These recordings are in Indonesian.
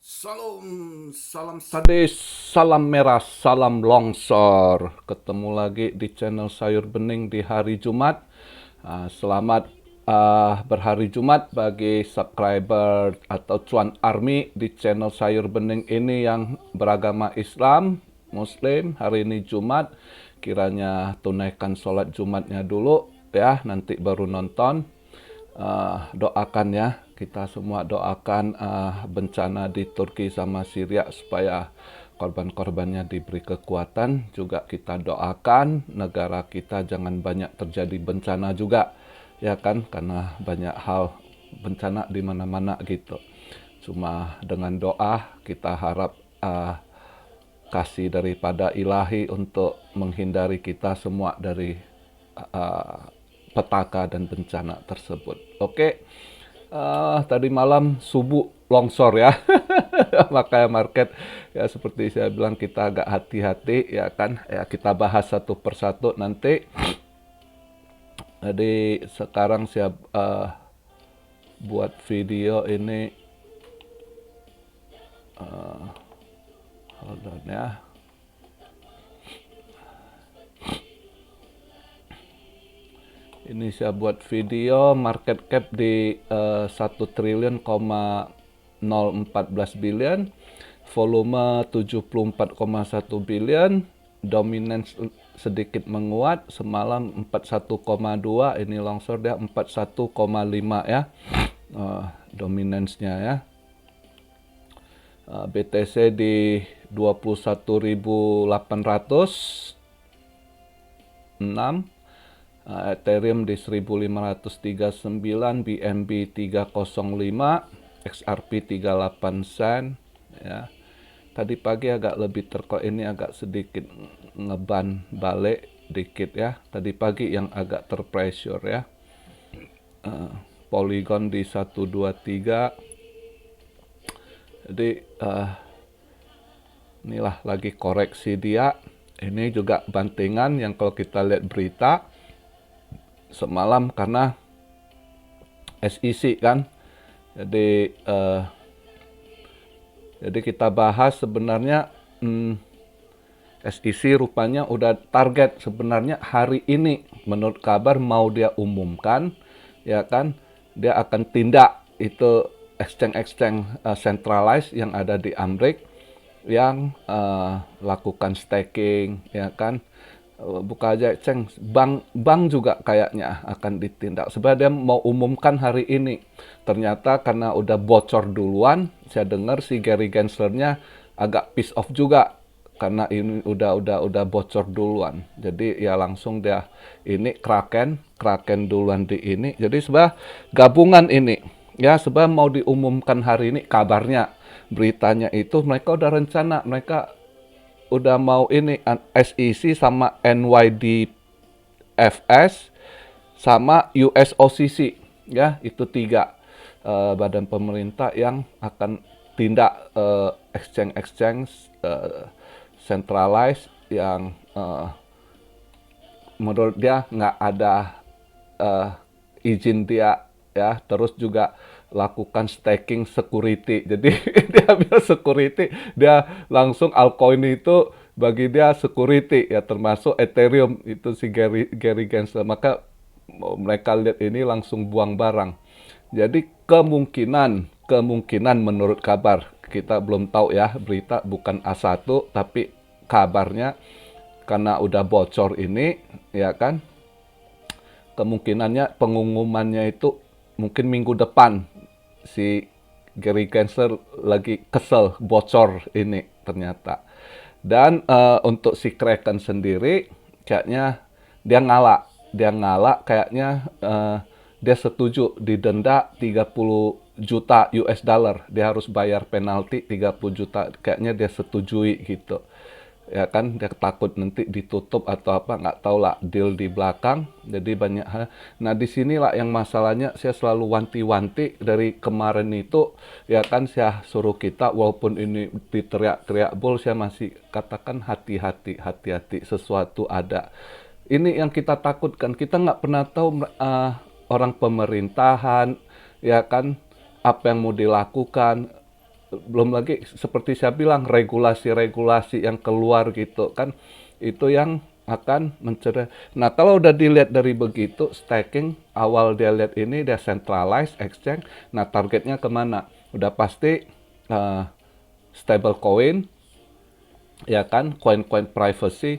Salam, salam sade, salam merah, salam longsor. Ketemu lagi di channel Sayur Bening di hari Jumat. Selamat berhari Jumat bagi subscriber atau Cuan Army di channel Sayur Bening ini yang beragama Islam, Muslim. Hari ini Jumat, kiranya tunaikan sholat Jumatnya dulu ya, nanti baru nonton. Doakan ya, kita semua doakan bencana di Turki sama Syria supaya korban-korbannya diberi kekuatan. Juga kita doakan negara kita jangan banyak terjadi bencana juga, ya kan, karena banyak hal bencana di mana-mana gitu. Cuma dengan doa kita harap kasih daripada ilahi untuk menghindari kita semua dari uh, petaka dan bencana tersebut. Oke, tadi malam subuh longsor ya, makanya market ya seperti saya bilang kita agak hati-hati ya kan. Ya kita bahas satu persatu nanti. Jadi sekarang saya buat video ini, hold on ya. Ini saya buat video market cap di 1 triliun,014 billion, volume 74,1 billion, dominance sedikit menguat, semalam 41,2, ini longsor dia 41,5 ya, dominance-nya ya. BTC di 21.806, Ethereum di 1539, BNB 305, XRP 38 sen ya. Tadi pagi agak lebih ini agak sedikit ngeban balik dikit ya. Tadi pagi yang agak terpressure ya. Polygon di 123. Jadi inilah lagi koreksi dia. Ini juga bantingan yang kalau kita lihat berita semalam karena SEC kan. Jadi kita bahas sebenarnya SEC rupanya udah target sebenarnya hari ini menurut kabar mau dia umumkan ya kan, dia akan tindak itu exchange centralized yang ada di Amerika yang lakukan staking ya kan. Buka aja exchange, bank juga kayaknya akan ditindak. Sebenarnya dia mau umumkan hari ini. Ternyata karena udah bocor duluan, saya dengar si Gary Genslernya agak piss off juga karena ini udah bocor duluan. Jadi ya langsung dia ini Kraken duluan di ini. Jadi sebenarnya gabungan ini ya, sebenarnya mau diumumkan hari ini kabarnya. Beritanya itu mereka udah rencana, mereka udah mau ini SEC sama NYDFS sama USOCC ya, itu tiga badan pemerintah yang akan tindak exchange centralized yang menurut dia nggak ada izin dia ya, terus juga lakukan staking security. Jadi dia bilang security, dia langsung altcoin itu bagi dia security ya, termasuk Ethereum itu si Gary Gensler. Maka mereka lihat ini langsung buang barang. Jadi kemungkinan menurut kabar, kita belum tahu ya, berita bukan A1 tapi kabarnya karena udah bocor ini ya kan, kemungkinannya pengumumannya itu mungkin minggu depan. Si Gary Gensler lagi kesel bocor ini ternyata. Dan untuk si Kraken sendiri kayaknya dia ngalah kayaknya, dia setuju didenda 30 juta US dollar. Dia harus bayar penalti 30 juta. Kayaknya dia setujui gitu. Ya kan, dia takut nanti ditutup atau apa, nggak tahu lah deal di belakang. Jadi banyak hal. Nah disinilah yang masalahnya, saya selalu wanti-wanti dari kemarin itu ya kan, saya suruh kita walaupun ini diteriak-teriak bull, saya masih katakan hati-hati, hati-hati, sesuatu ada. Ini yang kita takutkan, kita nggak pernah tahu orang pemerintahan ya kan apa yang mau dilakukan. belum lagi seperti saya bilang regulasi-regulasi yang keluar gitu kan, itu yang akan mencegah. Nah, kalau udah dilihat dari begitu, staking awal dia lihat ini dia centralized exchange. Nah, targetnya kemana? Udah pasti uh, stable coin, ya kan, koin-koin privacy.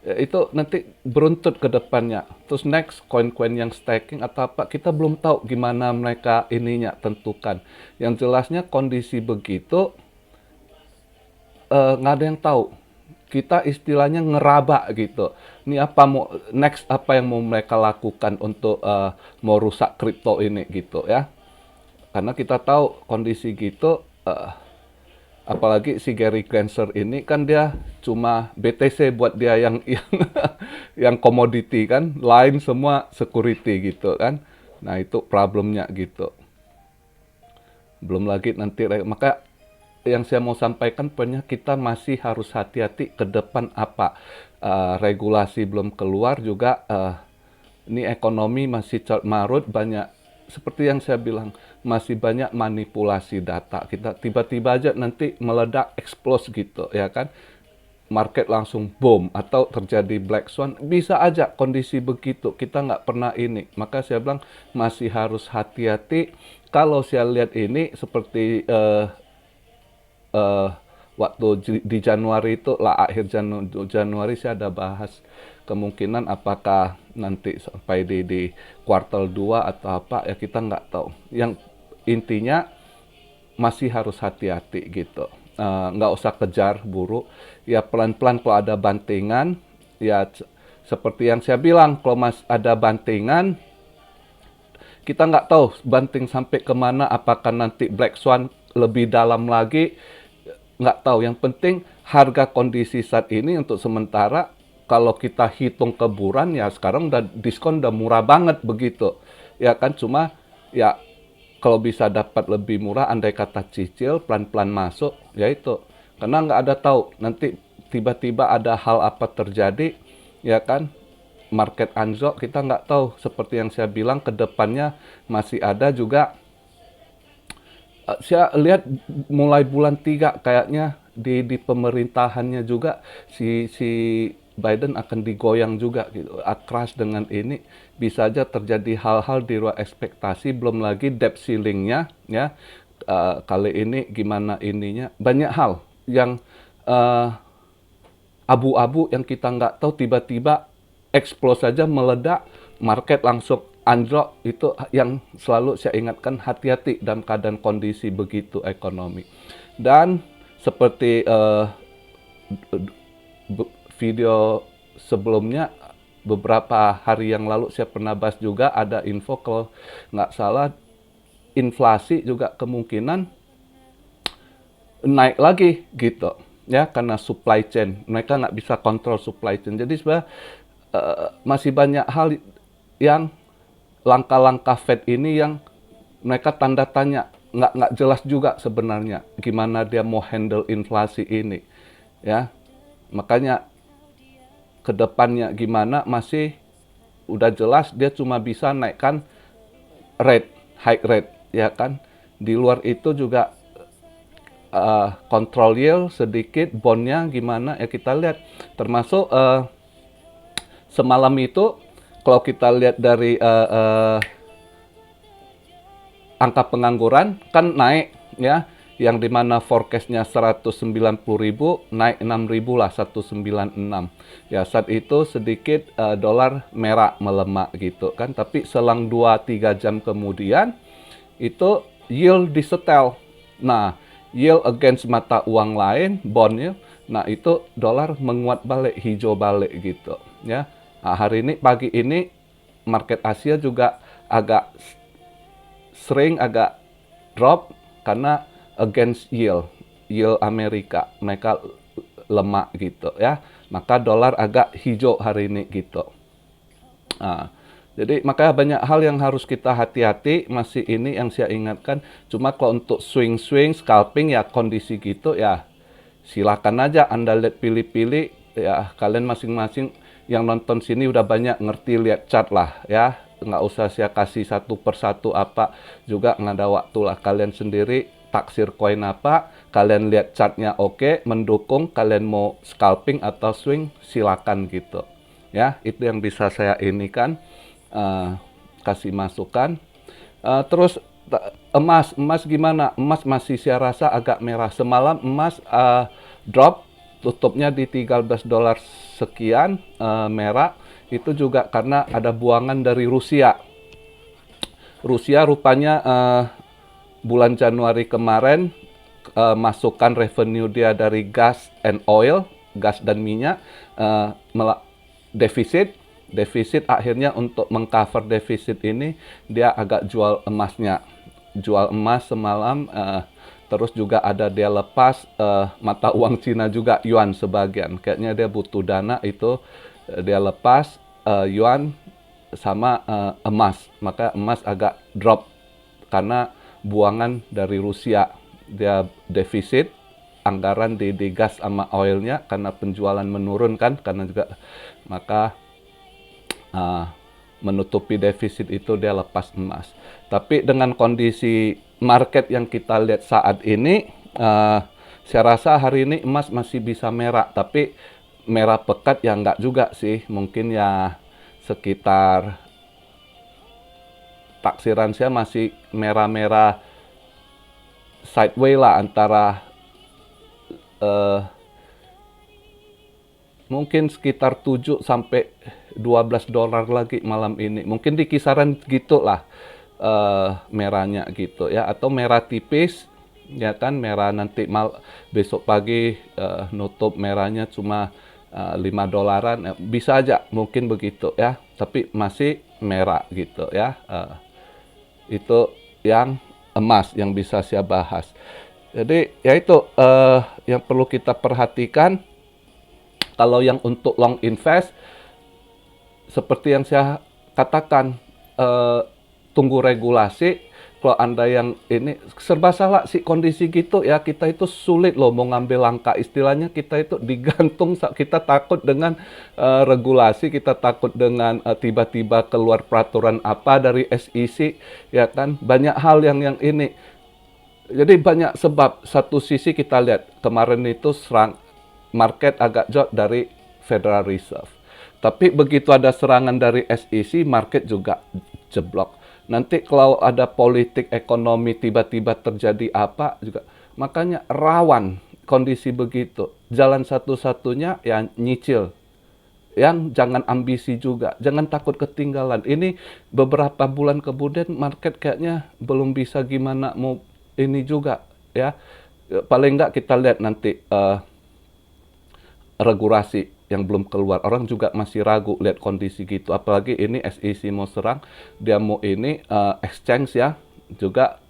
Itu nanti beruntut ke depannya. Terus next, koin-koin yang staking atau apa, kita belum tahu gimana mereka ininya tentukan. Yang jelasnya kondisi begitu, nggak ada yang tahu. Kita istilahnya ngeraba gitu. Ini apa mau next, apa yang mau mereka lakukan untuk mau rusak kripto ini gitu ya. Karena kita tahu kondisi gitu, apalagi si Gary Gensler ini kan dia cuma BTC buat dia yang yang komoditi kan, lain semua security gitu kan. Nah, itu problemnya gitu. Belum lagi nanti, maka yang saya mau sampaikan poinnya, kita masih harus hati-hati ke depan apa. Regulasi belum keluar juga, ini ekonomi masih carut marut, banyak seperti yang saya bilang, masih banyak manipulasi data. Kita tiba-tiba aja nanti meledak, explos gitu ya kan. Market langsung boom atau terjadi black swan, bisa aja kondisi begitu, kita nggak pernah ini. Maka saya bilang masih harus hati-hati. Kalau saya lihat ini seperti eh, waktu di Januari itu lah, akhir Januari saya ada bahas kemungkinan apakah nanti sampai di kuartal 2 atau apa ya, kita nggak tahu. Yang intinya masih harus hati-hati gitu. Nggak usah kejar buru, ya pelan-pelan. Kalau ada bantingan, ya seperti yang saya bilang, kalau ada bantingan, kita nggak tahu banting sampai kemana, apakah nanti black swan lebih dalam lagi, nggak tahu. Yang penting harga kondisi saat ini untuk sementara, kalau kita hitung keburan ya sekarang udah diskon, udah murah banget begitu. Ya kan, cuma ya kalau bisa dapat lebih murah, andai kata cicil, pelan-pelan masuk, ya itu. Karena nggak ada tahu, nanti tiba-tiba ada hal apa terjadi, ya kan, market anjlok, kita nggak tahu. Seperti yang saya bilang, ke depannya masih ada juga. Saya lihat mulai bulan 3 kayaknya di pemerintahannya juga si Biden akan digoyang juga gitu. Crash dengan ini, bisa aja terjadi hal-hal di luar ekspektasi. Belum lagi debt ceiling-nya ya. Kali ini gimana ininya, banyak hal yang abu-abu yang kita nggak tahu, tiba-tiba explos saja, meledak, market langsung anjlok. Itu yang selalu saya ingatkan, hati-hati dalam keadaan kondisi begitu ekonomi. Dan seperti video sebelumnya, beberapa hari yang lalu saya pernah bahas juga, ada info kalau nggak salah inflasi juga kemungkinan naik lagi gitu ya, karena supply chain, mereka nggak bisa kontrol supply chain. Jadi sebenarnya masih banyak hal yang langkah-langkah Fed ini yang mereka tanda tanya, nggak jelas juga sebenarnya gimana dia mau handle inflasi ini ya. Makanya kedepannya gimana, masih udah jelas dia cuma bisa naikkan rate, high rate ya kan. Di luar itu juga control yield sedikit, bondnya gimana ya kita lihat. Termasuk semalam itu kalau kita lihat dari angka pengangguran kan naik ya, yang dimana forecastnya 190.000, naik 6.000 lah, 196. Ya saat itu sedikit dolar merah melemah gitu kan, tapi selang 2-3 jam kemudian itu yield disetel. Nah, yield against mata uang lain, bondnya, nah itu dolar menguat balik, hijau balik gitu ya. Nah, hari ini, pagi ini market Asia juga agak sering agak drop karena against yield Amerika mereka lemah gitu ya, maka dolar agak hijau hari ini gitu. Nah, jadi makanya banyak hal yang harus kita hati-hati. Masih ini yang saya ingatkan, cuma kalau untuk swing scalping ya kondisi gitu ya silakan aja Anda lihat, pilih-pilih ya. Kalian masing-masing yang nonton sini udah banyak ngerti, lihat chart lah ya, nggak usah saya kasih satu persatu apa, juga nggak ada waktu lah, kalian sendiri taksir koin apa, kalian lihat chartnya oke, mendukung, kalian mau scalping atau swing, silakan gitu. Ya, itu yang bisa saya ini kan, kasih masukan. Terus emas gimana? Emas masih saya rasa agak merah. Semalam emas drop, tutupnya di 13 dolar sekian, merah. Itu juga karena ada buangan dari Rusia. Rusia rupanya bulan Januari kemarin masukkan revenue dia dari gas and oil, gas dan minyak, defisit. Defisit akhirnya untuk mengcover defisit ini dia agak jual emasnya. Jual emas semalam, terus juga ada dia lepas mata uang Cina juga, yuan sebagian. Kayaknya dia butuh dana itu, dia lepas yuan sama emas. Maka emas agak drop karena buangan dari Rusia. Dia defisit anggaran di gas sama oilnya karena penjualan menurun kan, karena juga maka menutupi defisit itu dia lepas emas. Tapi dengan kondisi market yang kita lihat saat ini, saya rasa hari ini emas masih bisa merah, tapi merah pekat ya enggak juga sih. Mungkin ya sekitar, taksiran saya masih merah-merah sideways lah, antara mungkin sekitar 7 sampai 12 dolar lagi malam ini. Mungkin di kisaran gitu lah merahnya gitu ya, atau merah tipis ya kan, merah nanti besok pagi nutup merahnya cuma 5 dolaran, bisa aja mungkin begitu ya, tapi masih merah gitu ya. Itu yang emas yang bisa saya bahas. Jadi ya itu yang perlu kita perhatikan. Kalau yang untuk long invest, seperti yang saya katakan, tunggu regulasi. Kalau Anda yang ini serba salah sih kondisi gitu ya, kita itu sulit loh mau ngambil langkah. Istilahnya kita itu digantung, kita takut dengan regulasi, kita takut dengan tiba-tiba keluar peraturan apa dari SEC, ya kan. Banyak hal yang ini. Jadi banyak sebab. Satu sisi kita lihat kemarin itu market agak jauh dari Federal Reserve. Tapi begitu ada serangan dari SEC, market juga jeblok. Nanti kalau ada politik ekonomi tiba-tiba terjadi apa juga. Makanya rawan kondisi begitu. Jalan satu-satunya ya nyicil. Yang jangan ambisi juga. Jangan takut ketinggalan. Ini beberapa bulan kemudian market kayaknya belum bisa gimana mau ini juga ya. Paling enggak kita lihat nanti regulasi yang belum keluar. Orang juga masih ragu lihat kondisi gitu. Apalagi ini SEC mau serang, dia mau ini exchange ya. Juga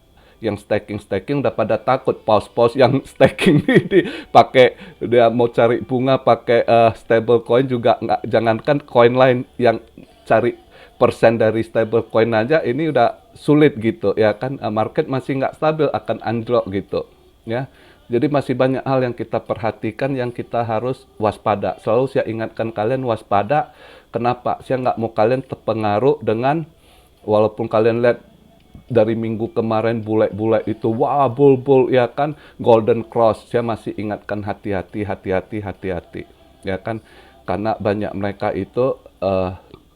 yang staking udah pada takut. Paus yang staking ini pakai, dia mau cari bunga pakai stable coin juga nggak, jangankan coin lain, yang cari persen dari stable coin aja ini udah sulit gitu ya kan. Market masih nggak stabil, akan anjlok gitu ya. Jadi masih banyak hal yang kita perhatikan, yang kita harus waspada. Selalu saya ingatkan kalian waspada. Kenapa? Saya nggak mau kalian terpengaruh dengan, walaupun kalian lihat dari minggu kemarin bule-bule itu, wah bull ya kan, golden cross. Saya masih ingatkan hati-hati ya kan. Karena banyak mereka itu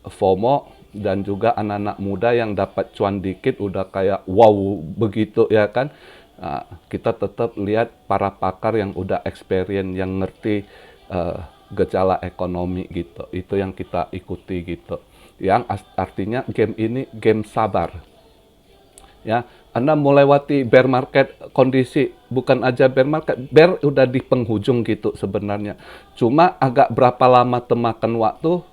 FOMO, dan juga anak-anak muda yang dapat cuan dikit udah kayak wow begitu ya kan. Kita tetap lihat para pakar yang udah experience, yang ngerti gejala ekonomi gitu. Itu yang kita ikuti gitu. Yang artinya game ini game sabar. Ya, Anda melewati bear market kondisi, bukan aja bear market, bear udah di penghujung gitu sebenarnya. Cuma agak berapa lama temakan waktu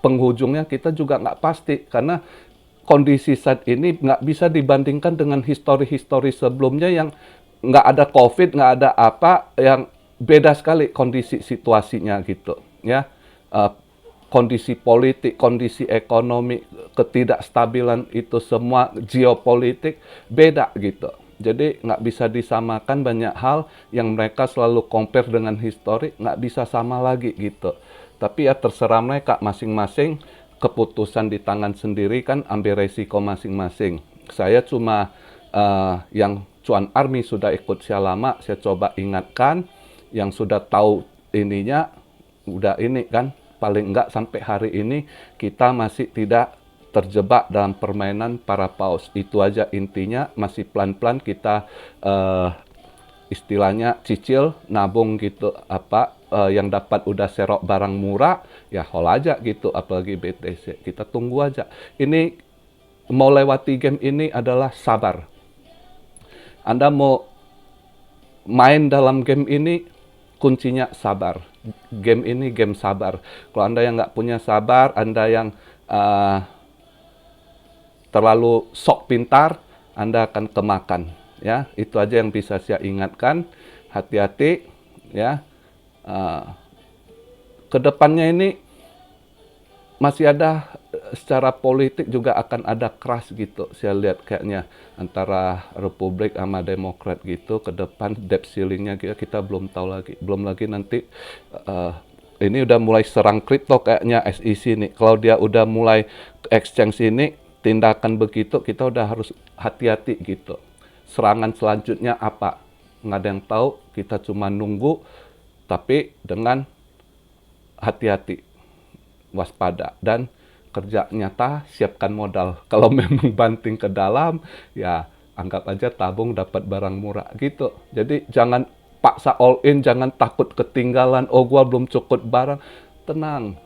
penghujungnya kita juga nggak pasti, karena kondisi saat ini nggak bisa dibandingkan dengan histori-histori sebelumnya yang nggak ada COVID, nggak ada apa, yang beda sekali kondisi situasinya gitu ya. Kondisi politik, kondisi ekonomi, ketidakstabilan itu semua, geopolitik beda gitu. Jadi nggak bisa disamakan, banyak hal yang mereka selalu compare dengan histori, nggak bisa sama lagi gitu. Tapi ya terserah mereka masing-masing, keputusan di tangan sendiri kan, ambil resiko masing-masing. Saya cuma yang Cuan Army sudah ikut saya lama, saya coba ingatkan, yang sudah tahu ininya, udah ini kan, paling enggak sampai hari ini kita masih tidak terjebak dalam permainan para paus. Itu aja intinya, masih pelan-pelan kita istilahnya cicil, nabung gitu, yang dapat udah serok barang murah, ya hold aja gitu, apalagi BTC. Kita tunggu aja. Ini mau lewati game ini adalah sabar. Anda mau main dalam game ini, kuncinya sabar. Game ini game sabar. Kalau Anda yang nggak punya sabar, Anda yang terlalu sok pintar, Anda akan kemakan. Ya, itu aja yang bisa saya ingatkan. Hati-hati, ya. Kedepannya ini masih ada secara politik juga akan ada keras gitu. Saya lihat kayaknya antara Republik sama Demokrat gitu ke depan debt ceilingnya kita belum tahu lagi. Belum lagi nanti ini udah mulai serang kripto kayaknya SEC nih. Kalau dia udah mulai exchange ini tindakan begitu, kita udah harus hati-hati gitu. Serangan selanjutnya apa? Nggak ada yang tahu, kita cuma nunggu, tapi dengan hati-hati, waspada, dan kerja nyata, siapkan modal. Kalau memang banting ke dalam, ya anggap aja tabung dapat barang murah gitu. Jadi jangan paksa all in, jangan takut ketinggalan, oh gua belum cukup barang. Tenang,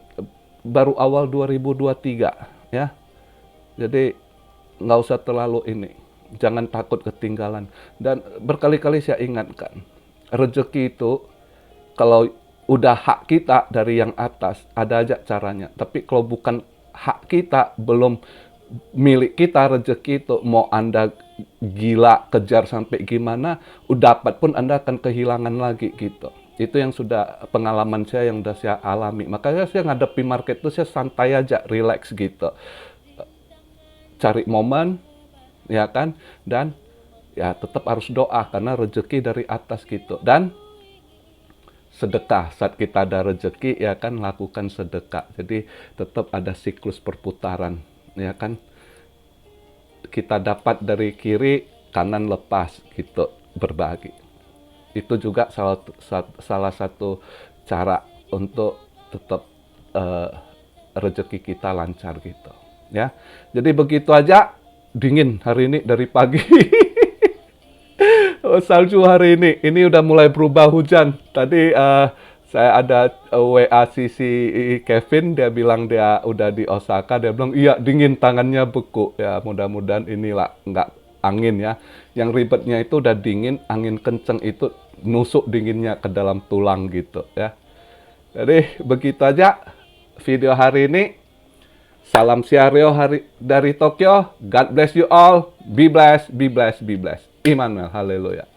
baru awal 2023 ya. Jadi nggak usah terlalu ini, jangan takut ketinggalan. Dan berkali-kali saya ingatkan, rezeki itu kalau udah hak kita dari yang atas, ada aja caranya. Tapi kalau bukan hak kita, belum milik kita rezeki itu, mau Anda gila kejar sampai gimana, udah dapat pun Anda akan kehilangan lagi gitu. Itu yang sudah pengalaman saya yang udah saya alami. Makanya saya ngadepi market itu saya santai aja, relax gitu. Cari momen, ya kan? Dan ya tetap harus doa karena rezeki dari atas gitu. Dan sedekah, saat kita ada rezeki ya kan, lakukan sedekah. Jadi tetap ada siklus perputaran, ya kan, kita dapat dari kiri, kanan lepas gitu, berbagi. Itu juga salah satu cara untuk tetap rezeki kita lancar gitu ya. Jadi begitu aja. Dingin hari ini dari pagi. Salju hari ini udah mulai berubah hujan. Tadi saya ada WA si Kevin, dia bilang dia udah di Osaka, dia bilang iya dingin, tangannya beku. Ya mudah-mudahan inilah nggak angin ya. Yang ribetnya itu udah dingin, angin kenceng itu nusuk dinginnya ke dalam tulang gitu ya. Jadi begitu aja video hari ini. Salam Siario dari Tokyo. God bless you all. Be blessed, be blessed, be blessed. Immanuel, haleluya.